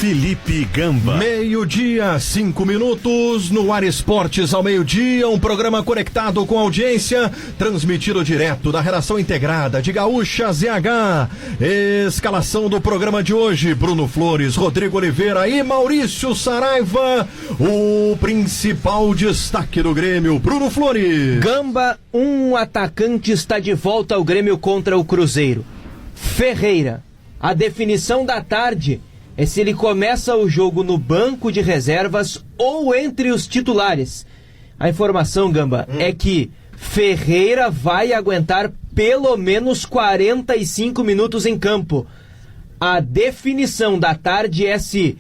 Felipe Gamba. 12:05 no Ar Esportes ao meio-dia, um programa conectado com audiência, transmitido direto da redação integrada de Gaúcha ZH. Escalação do programa de hoje: Bruno Flores, Rodrigo Oliveira e Maurício Saraiva. O principal destaque do Grêmio, Bruno Flores. Gamba, um atacante está de volta ao Grêmio contra o Cruzeiro. Ferreira. A definição da tarde é se ele começa o jogo no banco de reservas ou entre os titulares. A informação, Gamba, é que Ferreira vai aguentar pelo menos 45 minutos em campo. A definição da tarde é se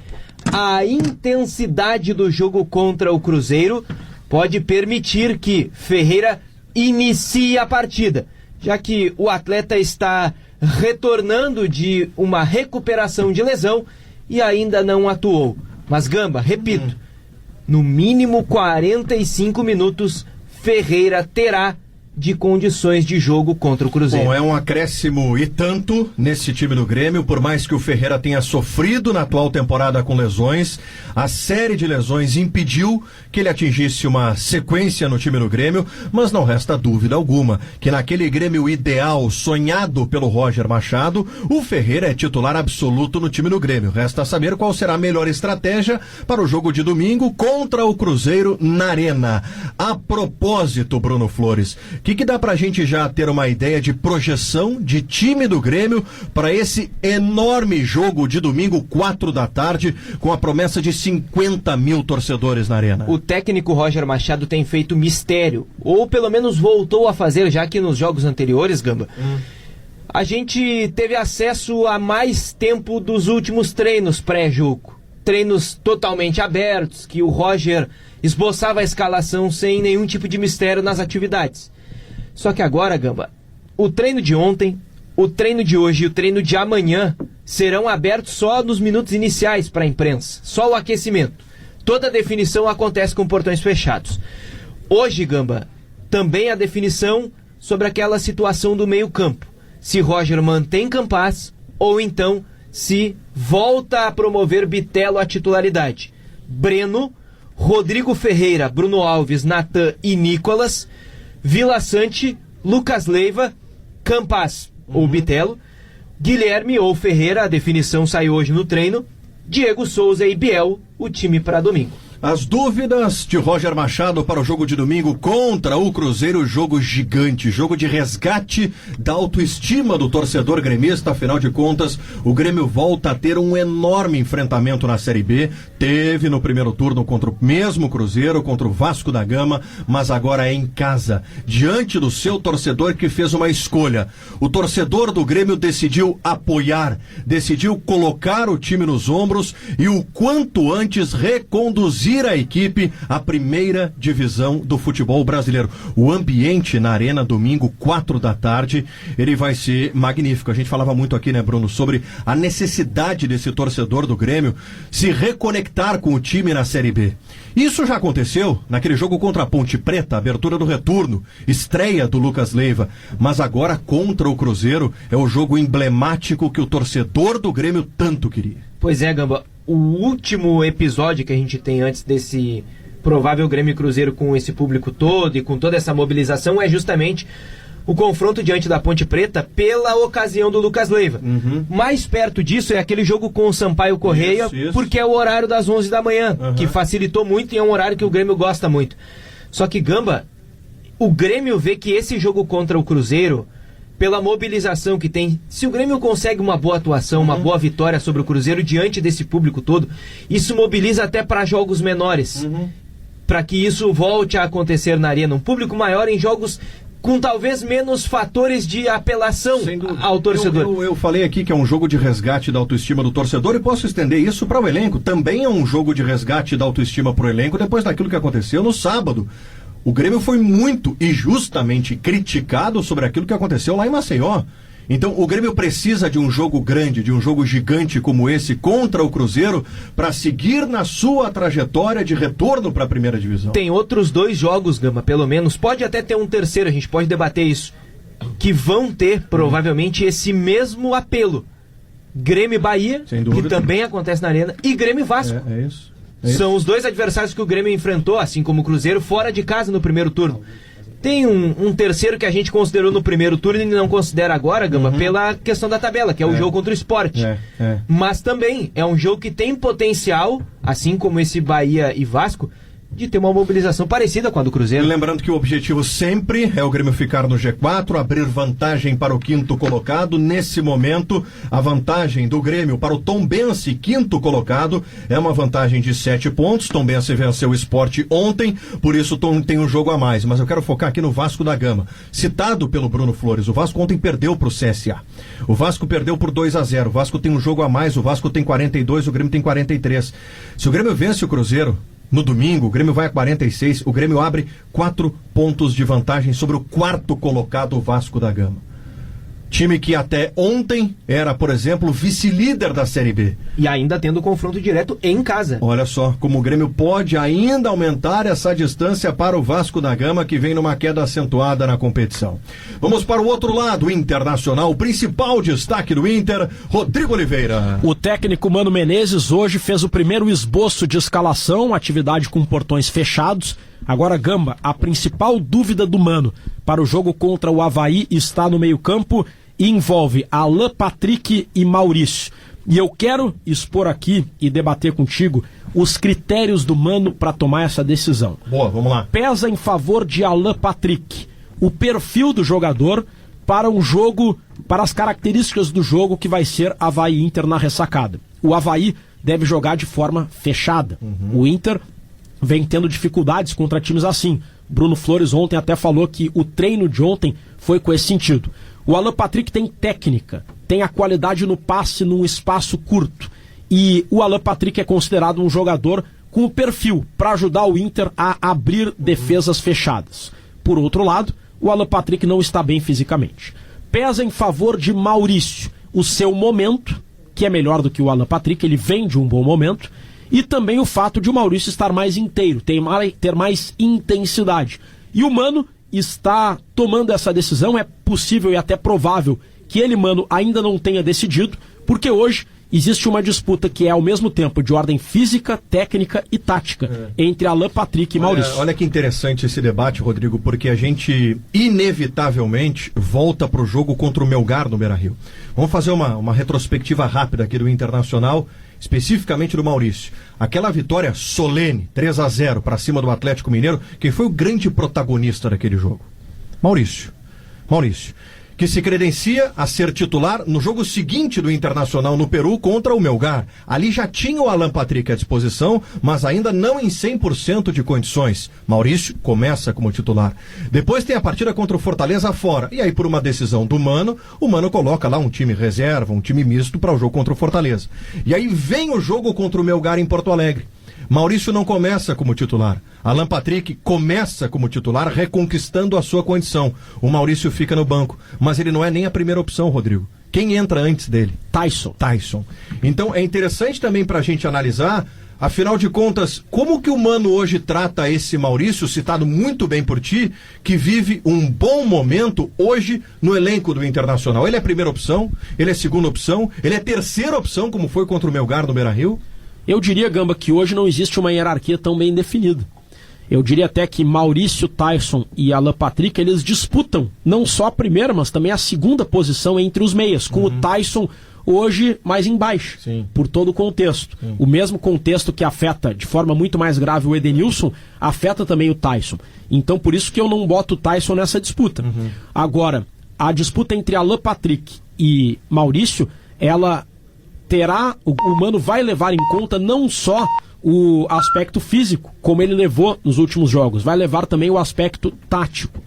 a intensidade do jogo contra o Cruzeiro pode permitir que Ferreira inicie a partida, já que o atleta está retornando de uma recuperação de lesão e ainda não atuou. Mas, Gamba, repito, no mínimo 45 minutos Ferreira terá de condições de jogo contra o Cruzeiro. Bom, é um acréscimo e tanto nesse time do Grêmio, por mais que o Ferreira tenha sofrido na atual temporada com lesões, a série de lesões impediu que ele atingisse uma sequência no time do Grêmio, mas não resta dúvida alguma que naquele Grêmio ideal sonhado pelo Roger Machado, o Ferreira é titular absoluto no time do Grêmio. Resta saber qual será a melhor estratégia para o jogo de domingo contra o Cruzeiro na Arena. A propósito, Bruno Flores, o que dá pra gente já ter uma ideia de projeção de time do Grêmio para esse enorme jogo de domingo, 4 da tarde, com a promessa de 50 mil torcedores na Arena? O técnico Roger Machado tem feito mistério, ou pelo menos voltou a fazer, já que nos jogos anteriores, Gamba, a gente teve acesso a mais tempo dos últimos treinos pré-jogo. Treinos totalmente abertos, que o Roger esboçava a escalação sem nenhum tipo de mistério nas atividades. Só que agora, Gamba, o treino de ontem, o treino de hoje e o treino de amanhã serão abertos só nos minutos iniciais para a imprensa, só o aquecimento. Toda a definição acontece com portões fechados. Hoje, Gamba, também a definição sobre aquela situação do meio-campo. Se Roger mantém Campaz ou então se volta a promover Bitelo à titularidade. Breno, Rodrigo Ferreira, Bruno Alves, Natan e Nicolas, Vila Sante, Lucas Leiva, Campaz ou Bitelo, Guilherme ou Ferreira, a definição saiu hoje no treino, Diego Souza e Biel, o time para domingo. As dúvidas de Roger Machado para o jogo de domingo contra o Cruzeiro, jogo gigante, jogo de resgate da autoestima do torcedor gremista. Afinal de contas, o Grêmio volta a ter um enorme enfrentamento na Série B. Teve no primeiro turno contra o mesmo Cruzeiro, contra o Vasco da Gama, mas agora é em casa, diante do seu torcedor que fez uma escolha. O torcedor do Grêmio decidiu apoiar, decidiu colocar o time nos ombros e o quanto antes reconduzir a equipe à primeira divisão do futebol brasileiro. O ambiente na Arena domingo, 4 da tarde, ele vai ser magnífico. A gente falava muito aqui, né, Bruno, sobre a necessidade desse torcedor do Grêmio se reconectar com o time na Série B. Isso já aconteceu naquele jogo contra a Ponte Preta, abertura do retorno, estreia do Lucas Leiva, mas agora contra o Cruzeiro é o jogo emblemático que o torcedor do Grêmio tanto queria. Pois é, Gamba, o último episódio que a gente tem antes desse provável Grêmio e Cruzeiro com esse público todo e com toda essa mobilização é justamente o confronto diante da Ponte Preta pela ocasião do Lucas Leiva. Mais perto disso é aquele jogo com o Sampaio Correia, isso. Porque é o horário das 11 da manhã, que facilitou muito e é um horário que o Grêmio gosta muito. Só que, Gamba, o Grêmio vê que esse jogo contra o Cruzeiro, pela mobilização que tem, se o Grêmio consegue uma boa atuação, uma boa vitória sobre o Cruzeiro diante desse público todo, isso mobiliza até para jogos menores, para que isso volte a acontecer na Arena, um público maior em jogos com talvez menos fatores de apelação ao torcedor. Eu falei aqui que é um jogo de resgate da autoestima do torcedor e posso estender isso para o elenco. Também é um jogo de resgate da autoestima para o elenco depois daquilo que aconteceu no sábado. O Grêmio foi muito e justamente criticado sobre aquilo que aconteceu lá em Maceió. Então o Grêmio precisa de um jogo grande, de um jogo gigante como esse contra o Cruzeiro para seguir na sua trajetória de retorno para a primeira divisão. Tem outros 2 jogos, Gama, pelo menos, pode até ter um terceiro, a gente pode debater isso, que vão ter provavelmente esse mesmo apelo. Grêmio e Bahia, que também acontece na Arena, e Grêmio e Vasco. É isso. São os dois adversários que o Grêmio enfrentou, assim como o Cruzeiro, fora de casa no primeiro turno. Tem um terceiro que a gente considerou no primeiro turno e não considera agora, Gamba, pela questão da tabela, que é o jogo contra o Sport. Mas também é um jogo que tem potencial, assim como esse Bahia e Vasco, de ter uma mobilização parecida com a do Cruzeiro. Lembrando que o objetivo sempre é o Grêmio ficar no G4, abrir vantagem para o quinto colocado. Nesse momento, a vantagem do Grêmio para o Tombense, quinto colocado, é uma vantagem de 7 pontos. Tombense venceu o Sport ontem, por isso tem um jogo a mais. Mas eu quero focar aqui no Vasco da Gama. Citado pelo Bruno Flores, o Vasco ontem perdeu para o CSA. O Vasco perdeu por 2-0. O Vasco tem um jogo a mais, o Vasco tem 42, o Grêmio tem 43. Se o Grêmio vence o Cruzeiro no domingo, o Grêmio vai a 46, o Grêmio abre 4 pontos de vantagem sobre o quarto colocado, o Vasco da Gama. Time que até ontem era, por exemplo, vice-líder da Série B. E ainda tendo confronto direto em casa. Olha só, como o Grêmio pode ainda aumentar essa distância para o Vasco da Gama, que vem numa queda acentuada na competição. Vamos para o outro lado, o Internacional. O principal destaque do Inter, Rodrigo Oliveira. O técnico Mano Menezes hoje fez o primeiro esboço de escalação, atividade com portões fechados. Agora, Gamba, a principal dúvida do Mano para o jogo contra o Avaí está no meio-campo e envolve Alan Patrick e Maurício. E eu quero expor aqui e debater contigo os critérios do Mano para tomar essa decisão. Boa, vamos lá. Pesa em favor de Alan Patrick o perfil do jogador para um jogo, para as características do jogo que vai ser Avaí Inter na ressacada. O Avaí deve jogar de forma fechada. O Inter vem tendo dificuldades contra times assim. Bruno Flores ontem até falou que o treino de ontem foi com esse sentido. O Alan Patrick tem técnica, tem a qualidade no passe num espaço curto. E o Alan Patrick é considerado um jogador com o perfil para ajudar o Inter a abrir defesas fechadas. Por outro lado, o Alan Patrick não está bem fisicamente. Pesa em favor de Maurício o seu momento, que é melhor do que o Alan Patrick, ele vem de um bom momento, e também o fato de o Maurício estar mais inteiro, ter mais intensidade. E o Mano está tomando essa decisão, é possível e até provável que ele, Mano, ainda não tenha decidido, porque hoje existe uma disputa que é ao mesmo tempo de ordem física, técnica e tática entre Alan Patrick e Maurício. Olha que interessante esse debate, Rodrigo, porque a gente inevitavelmente volta para o jogo contra o Melgar no Beira-Rio. Vamos fazer uma retrospectiva rápida aqui do Internacional, especificamente do Maurício. Aquela vitória solene, 3-0 para cima do Atlético Mineiro, quem foi o grande protagonista daquele jogo? Maurício, que se credencia a ser titular no jogo seguinte do Internacional no Peru contra o Melgar. Ali já tinha o Alan Patrick à disposição, mas ainda não em 100% de condições. Maurício começa como titular. Depois tem a partida contra o Fortaleza fora. E aí, por uma decisão do Mano, o Mano coloca lá um time reserva, um time misto para o jogo contra o Fortaleza. E aí vem o jogo contra o Melgar em Porto Alegre. Maurício não começa como titular. Alan Patrick começa como titular, reconquistando a sua condição. O Maurício fica no banco, mas ele não é nem a primeira opção, Rodrigo. Quem entra antes dele? Tyson. Então é interessante também para a gente analisar, afinal de contas, como que o Mano hoje trata esse Maurício, citado muito bem por ti, que vive um bom momento hoje no elenco do Internacional. Ele é a primeira opção, ele é a segunda opção, ele é a terceira opção, como foi contra o Melgar no Beira-Rio? Eu diria, Gamba, que hoje não existe uma hierarquia tão bem definida. Eu diria até que Maurício, Tyson e Alan Patrick, eles disputam não só a primeira, mas também a segunda posição entre os meias, com o Tyson hoje mais embaixo, por todo o contexto. O mesmo contexto que afeta de forma muito mais grave o Edenilson, afeta também o Tyson. Então, por isso que eu não boto o Tyson nessa disputa. Agora, a disputa entre Alan Patrick e Maurício, ela terá, o Mano vai levar em conta não só o aspecto físico, como ele levou nos últimos jogos, vai levar também o aspecto tático,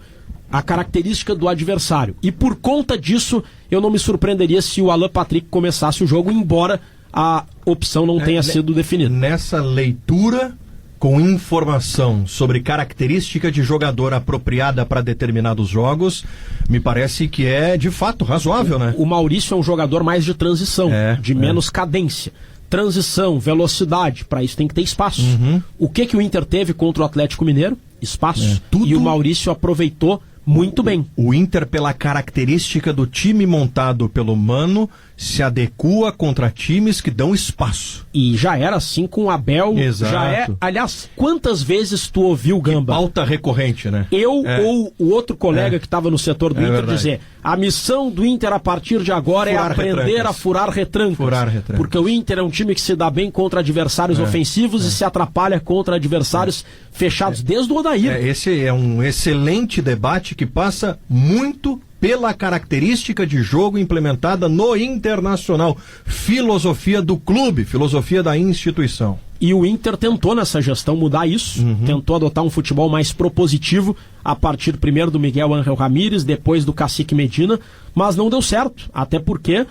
a característica do adversário. E por conta disso, eu não me surpreenderia se o Alan Patrick começasse o jogo, embora a opção não tenha sido definida. Nessa leitura, com informação sobre característica de jogador apropriada para determinados jogos, me parece que é de fato razoável, né? O Maurício é um jogador mais de transição, de menos cadência. Transição, velocidade, para isso tem que ter espaço. O que o Inter teve contra o Atlético Mineiro? Espaço. E o Maurício aproveitou muito bem. O Inter, pela característica do time montado pelo Mano, se adequa contra times que dão espaço. E já era assim com o Abel. Exato. Já é. Aliás, quantas vezes tu ouviu, Gamba? Pauta recorrente, né? Ou o outro colega que estava no setor do Inter verdade. dizer: a missão do Inter a partir de agora Furar é aprender retrancas. a furar retrancas. Furar retrancas. Porque o Inter é um time que se dá bem contra adversários ofensivos e se atrapalha contra adversários fechados desde o Odair. Esse é um excelente debate que passa muito pela característica de jogo implementada no Internacional. Filosofia do clube, filosofia da instituição. E o Inter tentou nessa gestão mudar isso, tentou adotar um futebol mais propositivo a partir primeiro do Miguel Ángel Ramírez, depois do Cacique Medina, mas não deu certo, até porque,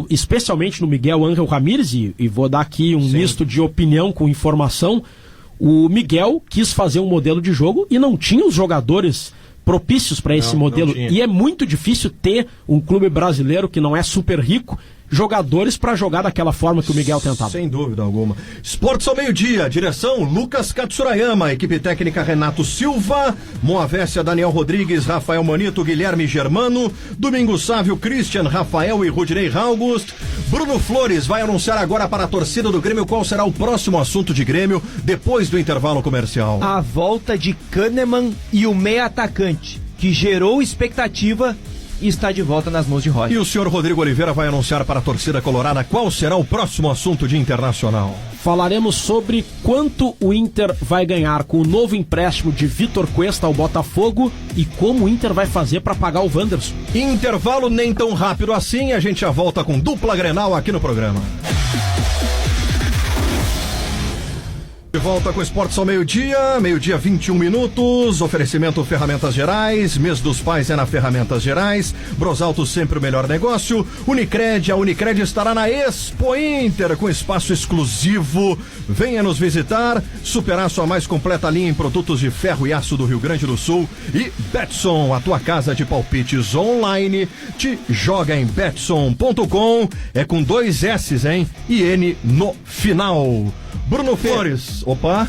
especialmente no Miguel Ángel Ramírez, e vou dar aqui um misto de opinião com informação, o Miguel quis fazer um modelo de jogo e não tinha os jogadores propícios para esse modelo. E é muito difícil ter um clube brasileiro que não é super rico, jogadores para jogar daquela forma que o Miguel tentava. Sem dúvida alguma. Esportes ao meio-dia, direção Lucas Katsurayama, equipe técnica Renato Silva, Moavécia Daniel Rodrigues, Rafael Manito, Guilherme Germano, Domingos Sávio, Christian, Rafael e Rudinei August. Bruno Flores vai anunciar agora para a torcida do Grêmio qual será o próximo assunto de Grêmio depois do intervalo comercial. A volta de Kahneman e o meia atacante, que gerou expectativa e está de volta nas mãos de Roger. E o senhor Rodrigo Oliveira vai anunciar para a torcida colorada qual será o próximo assunto de Internacional. Falaremos sobre quanto o Inter vai ganhar com o novo empréstimo de Vitor Cuesta ao Botafogo e como o Inter vai fazer para pagar o Wanderson. Intervalo nem tão rápido assim, a gente já volta com dupla Grenal aqui no programa. De volta com Esportes ao meio-dia 21 minutos, oferecimento Ferramentas Gerais, mês dos pais é na Ferramentas Gerais, Brosalto sempre o melhor negócio, Unicred, a Unicred estará na Expo Inter com espaço exclusivo, venha nos visitar, superar sua mais completa linha em produtos de ferro e aço do Rio Grande do Sul e Betson, a tua casa de palpites online, te joga em betson.com, é com 2 S's, hein, e N no final. Bruno Flores, opa.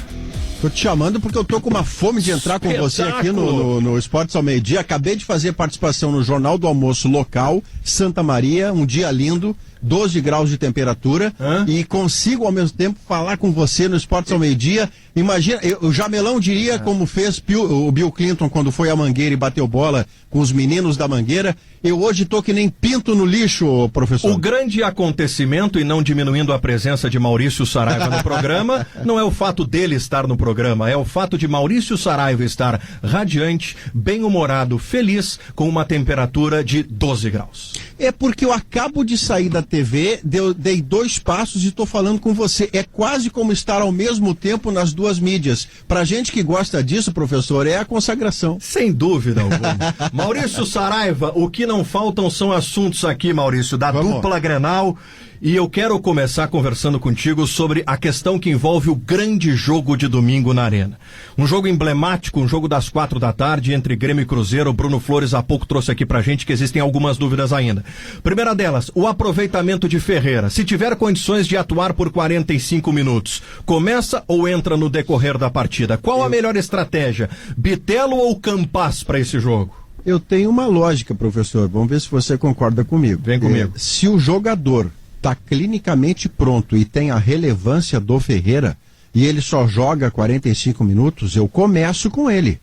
Tô te chamando porque eu tô com uma fome de entrar com você aqui no Esportes ao meio-dia. Acabei de fazer participação no Jornal do Almoço local, Santa Maria, um dia lindo, 12 graus de temperatura, e consigo ao mesmo tempo falar com você no Esportes ao meio-dia. Imagina, o Jamelão diria como fez o Bill Clinton quando foi à Mangueira e bateu bola com os meninos da Mangueira. Eu hoje tô que nem pinto no lixo, professor. O grande acontecimento, e não diminuindo a presença de Maurício Saraiva no programa, não é o fato dele estar no programa, é o fato de Maurício Saraiva estar radiante, bem-humorado, feliz, com uma temperatura de 12 graus. É porque eu acabo de sair da TV, dei 2 passos e tô falando com você. É quase como estar ao mesmo tempo nas duas mídias. Pra gente que gosta disso, professor, é a consagração. Sem dúvida alguma. Maurício Saraiva, o que não faltam são assuntos aqui, Maurício, da dupla Grenal. E eu quero começar conversando contigo sobre a questão que envolve o grande jogo de domingo na Arena. Um jogo emblemático, um jogo das 4 da tarde entre Grêmio e Cruzeiro. O Bruno Flores há pouco trouxe aqui pra gente que existem algumas dúvidas ainda. Primeira delas, o aproveitamento de Ferreira. Se tiver condições de atuar por 45 minutos, começa ou entra no decorrer da partida? Qual a melhor estratégia? Bitelo ou Campas para esse jogo? Eu tenho uma lógica, professor. Vamos ver se você concorda comigo. Vem comigo. Se o jogador está clinicamente pronto e tem a relevância do Ferreira, e ele só joga 45 minutos, eu começo com ele.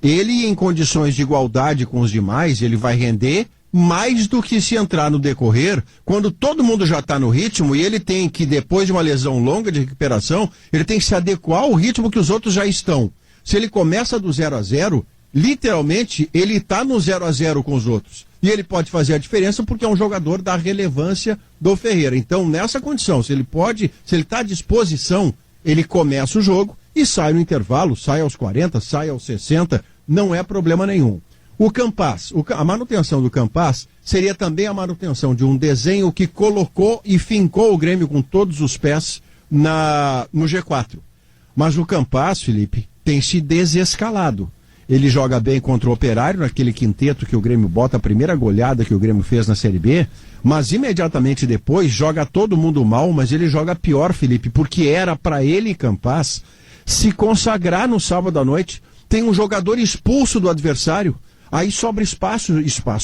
Ele, em condições de igualdade com os demais, ele vai render mais do que se entrar no decorrer, quando todo mundo já está no ritmo e ele tem que, depois de uma lesão longa de recuperação, ele tem que se adequar ao ritmo que os outros já estão. Se ele começa do 0-0, literalmente, ele está no 0-0 com os outros. E ele pode fazer a diferença porque é um jogador da relevância do Ferreira. Então, nessa condição, se ele está à disposição, ele começa o jogo e sai no intervalo, sai aos 40, sai aos 60, não é problema nenhum. O Campas, a manutenção do Campas seria também a manutenção de um desenho que colocou e fincou o Grêmio com todos os pés no G4. Mas o Campas, Felipe, tem se desescalado. Ele joga bem contra o Operário, naquele quinteto que o Grêmio bota, a primeira goleada que o Grêmio fez na Série B, mas imediatamente depois joga todo mundo mal, mas ele joga pior, Felipe, porque era para ele, Campas, se consagrar no sábado à noite. Tem um jogador expulso do adversário. Aí sobra espaço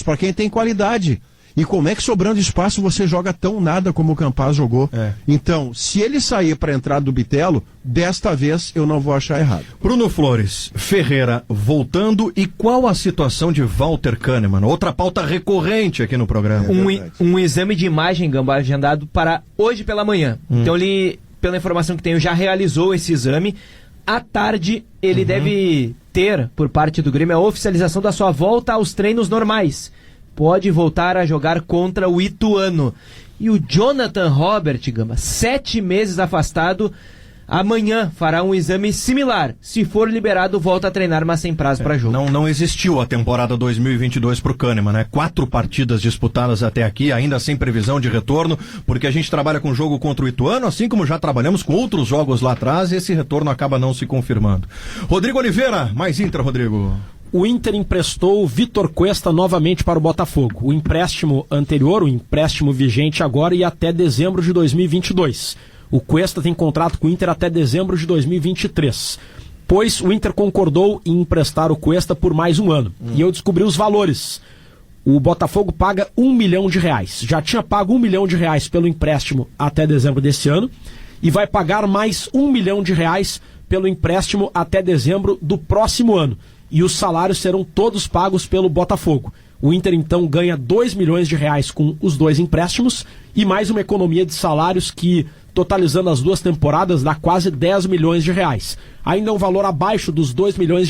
para quem tem qualidade. E como é que sobrando espaço você joga tão nada como o Campaz jogou? Então, se ele sair para entrar do Bitelo, desta vez eu não vou achar errado. Bruno Flores, Ferreira voltando, e qual a situação de Walter Kahneman? Outra pauta recorrente aqui no programa. Um exame de imagem, Gambá, agendado para hoje pela manhã. Então ele, pela informação que tenho, já realizou esse exame. À tarde ele deve ter, por parte do Grêmio, a oficialização da sua volta aos treinos normais. Pode voltar a jogar contra o Ituano. E o Jonathan Robert, Gamba, 7 meses afastado, amanhã fará um exame similar. Se for liberado, volta a treinar, mas sem prazo para jogo. Não existiu a temporada 2022 para o Kahneman, né? 4 partidas disputadas até aqui, ainda sem previsão de retorno, porque a gente trabalha com o jogo contra o Ituano, assim como já trabalhamos com outros jogos lá atrás, e esse retorno acaba não se confirmando. Rodrigo Oliveira, mais Inter, Rodrigo. O Inter emprestou o Vitor Cuesta novamente para o Botafogo. O empréstimo anterior, o empréstimo vigente agora, e até dezembro de 2022. O Cuesta tem contrato com o Inter até dezembro de 2023. Pois o Inter concordou em emprestar o Cuesta por mais um ano. E eu descobri os valores. O Botafogo paga R$1 milhão. Já tinha pago R$1 milhão pelo empréstimo até dezembro desse ano. E vai pagar mais R$1 milhão pelo empréstimo até dezembro do próximo ano. E os salários serão todos pagos pelo Botafogo. O Inter, então, ganha R$2 milhões com os 2 empréstimos e mais uma economia de salários que, totalizando as 2 temporadas, dá quase R$10 milhões. Ainda é um valor abaixo dos $2 milhões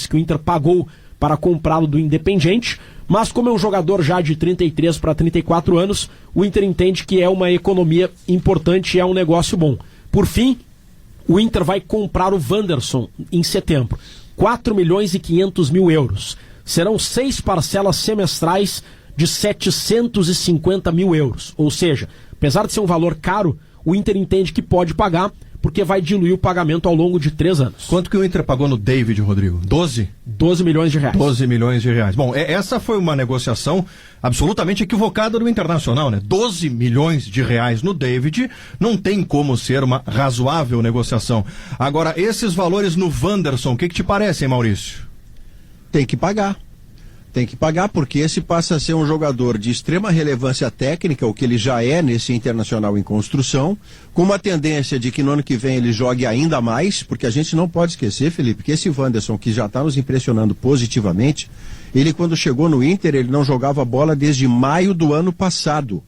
que o Inter pagou para comprá-lo do Independiente, mas como é um jogador já de 33 para 34 anos, o Inter entende que é uma economia importante e é um negócio bom. Por fim, o Inter vai comprar o Wanderson em setembro. €4 milhões e 500 mil. Serão 6 parcelas semestrais de €750 mil. Ou seja, apesar de ser um valor caro, o Inter entende que pode pagar, porque vai diluir o pagamento ao longo de 3 anos. Quanto que o Inter pagou no David, Rodrigo? 12? R$12 milhões. R$12 milhões. Bom, essa foi uma negociação absolutamente equivocada do Internacional, né? R$12 milhões no David não tem como ser uma razoável negociação. Agora, esses valores no Wanderson, o que te parece, hein, Maurício? Tem que pagar. Tem que pagar, porque esse passa a ser um jogador de extrema relevância técnica, o que ele já é nesse Internacional em construção, com uma tendência de que no ano que vem ele jogue ainda mais, porque a gente não pode esquecer, Felipe, que esse Wanderson, que já está nos impressionando positivamente, ele quando chegou no Inter, ele não jogava bola desde maio do ano passado.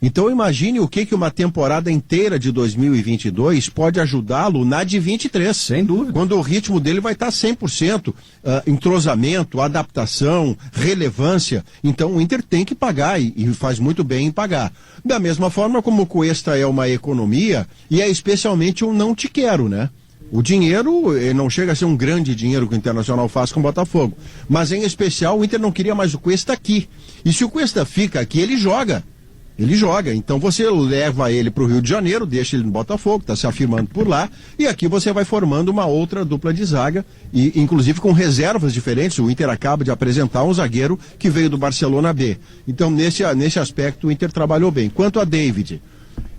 Então imagine o que uma temporada inteira de 2022 pode ajudá-lo na de 23. Sem dúvida. Quando o ritmo dele vai estar 100%, entrosamento, adaptação, relevância. Então o Inter tem que pagar e faz muito bem em pagar. Da mesma forma como o Cuesta é uma economia e é especialmente um não te quero, né? O dinheiro, não chega a ser um grande dinheiro que o Internacional faz com o Botafogo. Mas em especial o Inter não queria mais o Cuesta aqui. E se o Cuesta fica aqui, ele joga. Ele joga, então você leva ele para o Rio de Janeiro, deixa ele no Botafogo, está se afirmando por lá, e aqui você vai formando uma outra dupla de zaga, e inclusive com reservas diferentes. O Inter acaba de apresentar um zagueiro que veio do Barcelona B. Então nesse aspecto o Inter trabalhou bem. Quanto a David,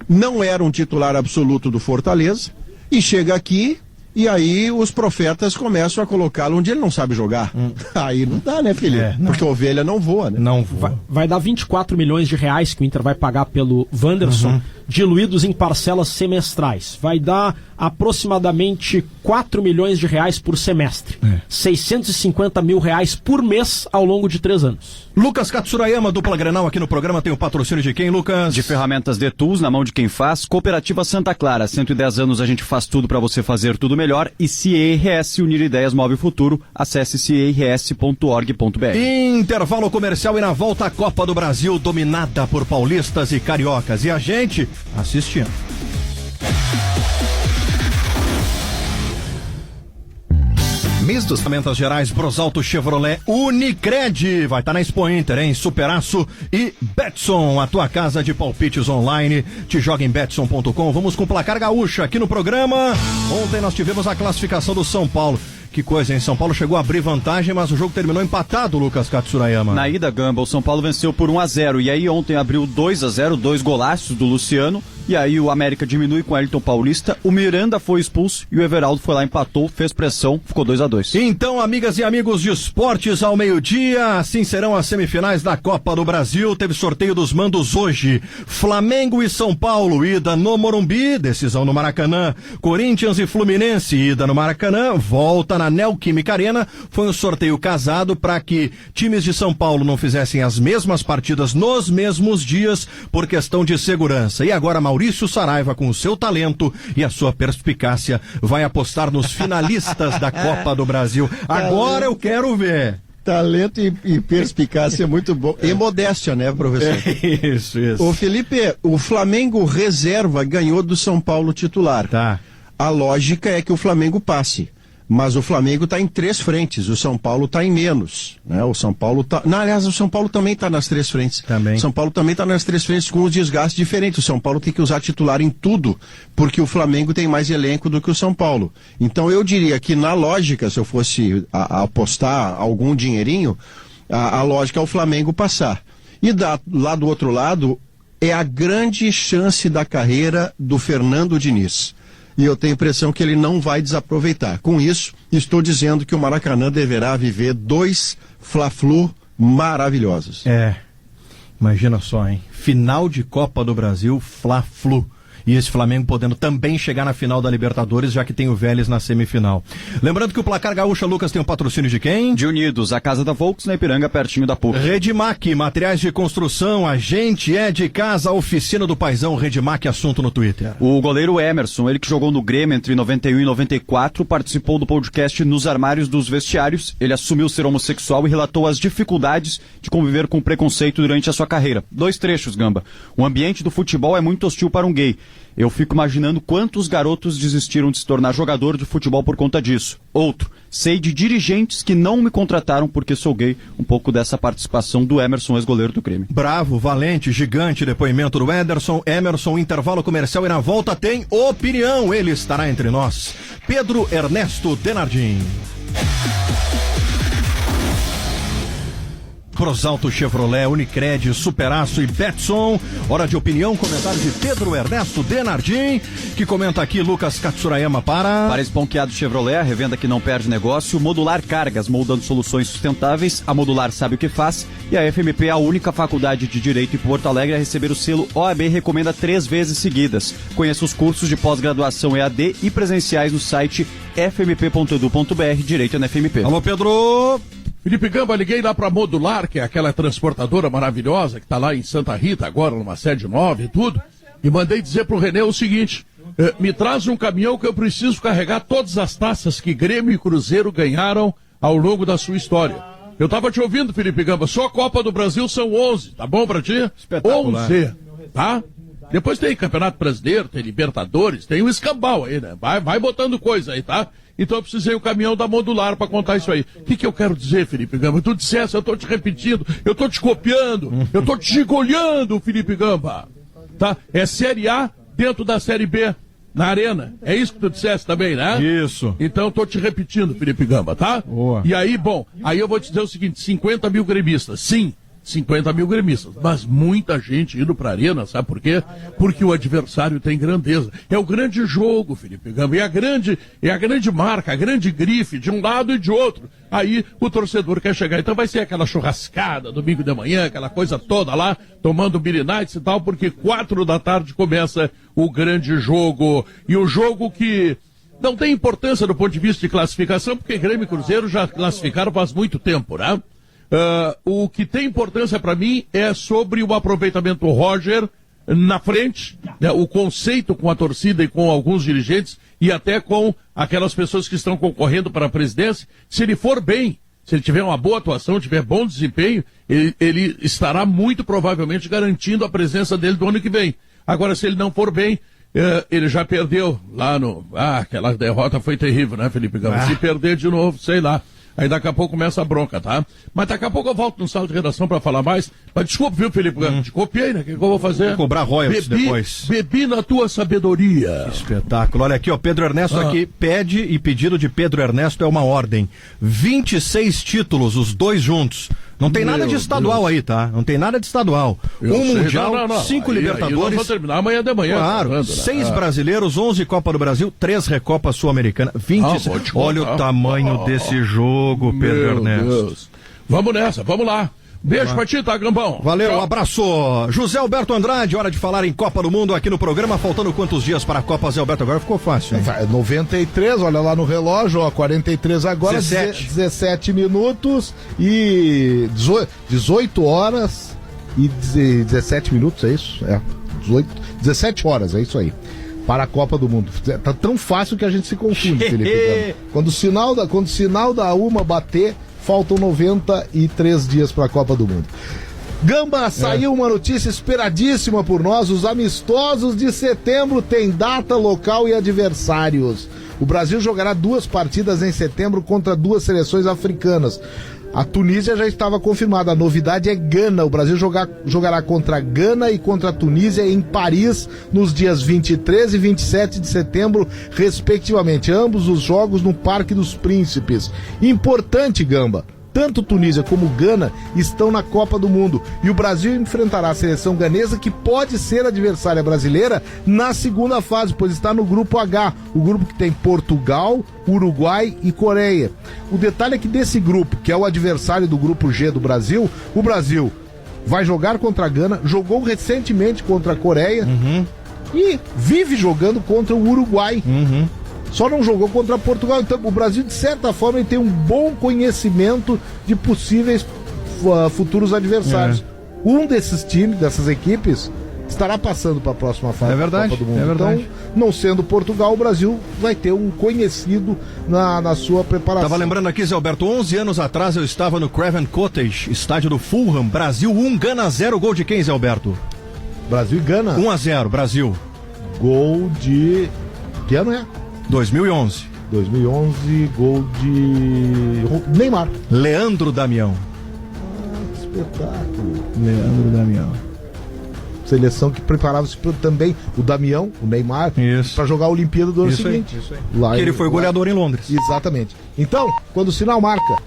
não era um titular absoluto do Fortaleza, e chega aqui, e aí os profetas começam a colocá-lo onde ele não sabe jogar. Aí não dá, né, Felipe? Porque a ovelha não voa, né? Não voa. Vai dar R$24 milhões que o Inter vai pagar pelo Wanderson, diluídos em parcelas semestrais. Vai dar aproximadamente R$4 milhões por semestre. R$650 mil por mês ao longo de 3 anos. Lucas Katsurayama, dupla Grenal aqui no programa, tem o patrocínio de quem, Lucas? De Ferramentas The Tools, na mão de quem faz. Cooperativa Santa Clara, 110 anos a gente faz tudo para você fazer tudo melhor. E CIRS, Unir Ideias, Move o Futuro. Acesse cirs.org.br. Intervalo comercial e na volta a Copa do Brasil, dominada por paulistas e cariocas. E a gente assistindo. Mês dos Ferramentas Gerais, Brosalto Chevrolet, Unicred, vai estar na Expo Inter, hein? Superaço e Betson, a tua casa de palpites online, te joga em betson.com. Vamos com o Placar Gaúcha aqui no programa. Ontem nós tivemos a classificação do São Paulo. Que coisa, hein? São Paulo chegou a abrir vantagem, mas o jogo terminou empatado, Lucas Katsurayama. Na ida, Gamba, o São Paulo venceu por 1-0, e aí ontem abriu 2-0, 2 golaços do Luciano, E aí o América diminui com o Elton Paulista, o Miranda foi expulso e o Everaldo foi lá, empatou, fez pressão, ficou 2-2. Então, amigas e amigos de esportes, ao meio-dia, assim serão as semifinais da Copa do Brasil. Teve sorteio dos mandos hoje. Flamengo e São Paulo, ida no Morumbi, decisão no Maracanã. Corinthians e Fluminense, ida no Maracanã, volta na Neoquímica Arena. Foi um sorteio casado para que times de São Paulo não fizessem as mesmas partidas nos mesmos dias por questão de segurança. E agora Maurício Saraiva, com o seu talento e a sua perspicácia, vai apostar nos finalistas da Copa do Brasil. Agora eu quero ver. Talento e perspicácia é muito bom. E modéstia, né, professor? Isso. Ô Felipe, o Flamengo reserva ganhou do São Paulo titular. Tá. A lógica é que o Flamengo passe. Mas o Flamengo está em 3 frentes, o São Paulo está em menos, né? O São Paulo tá... Não, aliás, o São Paulo também está nas 3 frentes. Também. O São Paulo também está nas 3 frentes com os desgastes diferentes. O São Paulo tem que usar titular em tudo, porque o Flamengo tem mais elenco do que o São Paulo. Então eu diria que na lógica, se eu fosse apostar algum dinheirinho, a lógica é o Flamengo passar. E lá do outro lado, é a grande chance da carreira do Fernando Diniz. E eu tenho a impressão que ele não vai desaproveitar. Com isso, estou dizendo que o Maracanã deverá viver 2 Fla-Flu maravilhosos. Imagina só, hein? Final de Copa do Brasil, Fla-Flu. E esse Flamengo podendo também chegar na final da Libertadores, já que tem o Vélez na semifinal. Lembrando que o Placar Gaúcha, Lucas, tem o patrocínio de quem? De Unidos, a casa da Volks, na Ipiranga, pertinho da PUC. Redmac, materiais de construção, a gente é de casa, a oficina do paizão. Redmac, assunto no Twitter. O goleiro Emerson, ele que jogou no Grêmio entre 91 e 94, participou do podcast Nos Armários dos Vestiários. Ele assumiu ser homossexual e relatou as dificuldades de conviver com preconceito durante a sua carreira. 2 trechos, Gamba. O ambiente do futebol é muito hostil para um gay. Eu fico imaginando quantos garotos desistiram de se tornar jogador de futebol por conta disso. Outro, sei de dirigentes que não me contrataram porque sou gay. Um pouco dessa participação do Emerson, ex-goleiro do Grêmio. Bravo, valente, gigante depoimento do Emerson, intervalo comercial e na volta tem opinião. Ele estará entre nós. Pedro Ernesto Denardim. Prosalto Chevrolet, Unicred, Superaço e Betson. Hora de opinião, comentário de Pedro Ernesto Denardim, que comenta aqui Lucas Katsurayama para Esponqueado Chevrolet, a revenda que não perde negócio. Modular Cargas, moldando soluções sustentáveis. A Modular sabe o que faz. E a FMP é a única faculdade de Direito em Porto Alegre a receber o selo OAB Recomenda 3 vezes seguidas. Conheça os cursos de pós-graduação EAD e presenciais no site fmp.edu.br, Direito na FMP. Alô, Pedro! Felipe Gamba, liguei lá pra Modular, que é aquela transportadora maravilhosa que tá lá em Santa Rita agora, numa sede nova e tudo, e mandei dizer pro Renê o seguinte, me traz um caminhão que eu preciso carregar todas as taças que Grêmio e Cruzeiro ganharam ao longo da sua história. Eu tava te ouvindo, Felipe Gamba, só a Copa do Brasil são 11, tá bom pra ti? Espetacular. 11, tá? Depois tem Campeonato Brasileiro, tem Libertadores, tem o escambau aí, né? Vai botando coisa aí, tá? Então eu precisei o caminhão da Modular para contar isso aí. O que eu quero dizer, Felipe Gamba? Tu dissesse, eu tô te repetindo, eu tô te copiando, eu tô te gigolhando, Felipe Gamba. Tá? É Série A dentro da Série B, na Arena. É isso que tu dissesse também, né? Isso. Então eu tô te repetindo, Felipe Gamba, tá? Boa. E aí, bom, aí eu vou te dizer o seguinte, 50 mil gremistas, sim. 50 mil gremistas, mas muita gente indo pra Arena, sabe por quê? Porque o adversário tem grandeza. É o grande jogo, Felipe Gamba, é a grande marca, a grande grife, de um lado e de outro. Aí o torcedor quer chegar, então vai ser aquela churrascada, domingo de manhã, aquela coisa toda lá, tomando Beer Nights e tal, porque 4 da tarde começa o grande jogo. E o jogo que não tem importância do ponto de vista de classificação, porque Grêmio e Cruzeiro já classificaram faz muito tempo, né? O que tem importância para mim é sobre o aproveitamento do Roger na frente, né, o conceito com a torcida e com alguns dirigentes e até com aquelas pessoas que estão concorrendo para a presidência. Se ele for bem, se ele tiver uma boa atuação, tiver bom desempenho, ele estará muito provavelmente garantindo a presença dele do ano que vem. Agora, se ele não for bem, ele já perdeu lá no... aquela derrota foi terrível, né, Felipe Gama? Se perder de novo, sei lá. Aí daqui a pouco começa a bronca, tá? Mas daqui a pouco eu volto no sala de redação pra falar mais. Mas desculpa, viu, Felipe? Te copiei, né? O que eu vou fazer? Vou cobrar royalties depois. Bebi na tua sabedoria. Espetáculo. Olha aqui, ó, Pedro Ernesto aqui pede, e pedido de Pedro Ernesto é uma ordem. 26 títulos, os dois juntos. Não tem nada de estadual aí, tá? Não tem nada de estadual. Mundial, não. 5 aí, Libertadores. Aí vamos terminar amanhã de manhã. Claro, né? 6 brasileiros, 11 Copa do Brasil, 3 Recopa Sul-Americana, 20. Olha o tamanho desse jogo, Pedro Ernesto. Deus. Vamos nessa, vamos lá. Beijo pra ti, tá, Gambão? Valeu, Tchau. um abraço. José Alberto Andrade, hora de falar em Copa do Mundo aqui no programa. Faltando quantos dias para a Copa, Zé Alberto? Agora ficou fácil, hein? 93, olha lá no relógio, ó, 43 agora, 17 minutos e 18 horas e 17 minutos, é isso? 17 horas, é isso aí. Para a Copa do Mundo. Tá tão fácil que a gente se confunde, Felipe. Quando o sinal da uma bater, faltam 93 dias para a Copa do Mundo. Gamba, saiu uma notícia esperadíssima por nós. Os amistosos de setembro têm data, local e adversários. O Brasil jogará 2 partidas em setembro contra 2 seleções africanas. A Tunísia já estava confirmada. A novidade é Gana. O Brasil jogará contra Gana e contra a Tunísia em Paris nos dias 23 e 27 de setembro, respectivamente. Ambos os jogos no Parque dos Príncipes. Importante, Gamba. Tanto Tunísia como Gana estão na Copa do Mundo. E o Brasil enfrentará a seleção ganesa, que pode ser adversária brasileira na segunda fase, pois está no grupo H, o grupo que tem Portugal, Uruguai e Coreia. O detalhe é que desse grupo, que é o adversário do grupo G do Brasil, o Brasil vai jogar contra a Gana, jogou recentemente contra a Coreia e vive jogando contra o Uruguai. Só não jogou contra Portugal. Então o Brasil, de certa forma, ele tem um bom conhecimento de possíveis futuros adversários. Um desses times, dessas equipes, estará passando para a próxima fase da Copa do Mundo. É verdade. Então, não sendo Portugal, o Brasil vai ter um conhecido na sua preparação. Tava lembrando aqui, Zé Alberto, 11 anos atrás eu estava no Craven Cottage, estádio do Fulham, Brasil 1, Gana 0, gol de quem, Zé Alberto? Brasil e Gana. 1-0, Brasil. Gol de... Que ano é? 2011. 2011, gol de... Neymar. Leandro Damião. Que espetáculo. Leandro Damião. Seleção que preparava-se também o Damião, o Neymar, para jogar a Olimpíada do ano seguinte. Isso aí. Lá que ele foi goleador em Londres. Exatamente. Então, quando o sinal marca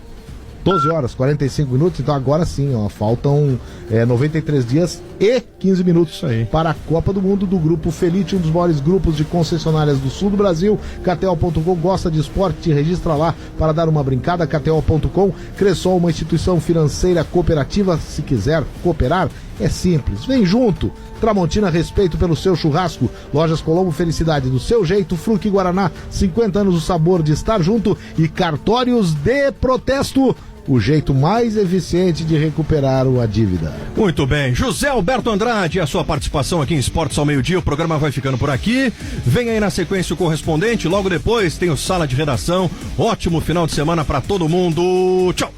12 horas, 45 minutos, então agora sim, ó, faltam 93 dias e 15 minutos para a Copa do Mundo do Grupo Felite, um dos maiores grupos de concessionárias do sul do Brasil. KTO.com, gosta de esporte, te registra lá para dar uma brincada. KTO.com, Cressol, uma instituição financeira cooperativa. Se quiser cooperar, é simples, vem junto. Tramontina, respeito pelo seu churrasco. Lojas Colombo, felicidade do seu jeito. Fruque Guaraná, 50 anos, o sabor de estar junto. E Cartórios de Protesto, o jeito mais eficiente de recuperar a dívida. Muito bem, José Alberto Andrade, a sua participação aqui em Esportes ao Meio-Dia. O programa vai ficando por aqui. Vem aí na sequência o correspondente. Logo depois tem o Sala de Redação. Ótimo final de semana para todo mundo. Tchau.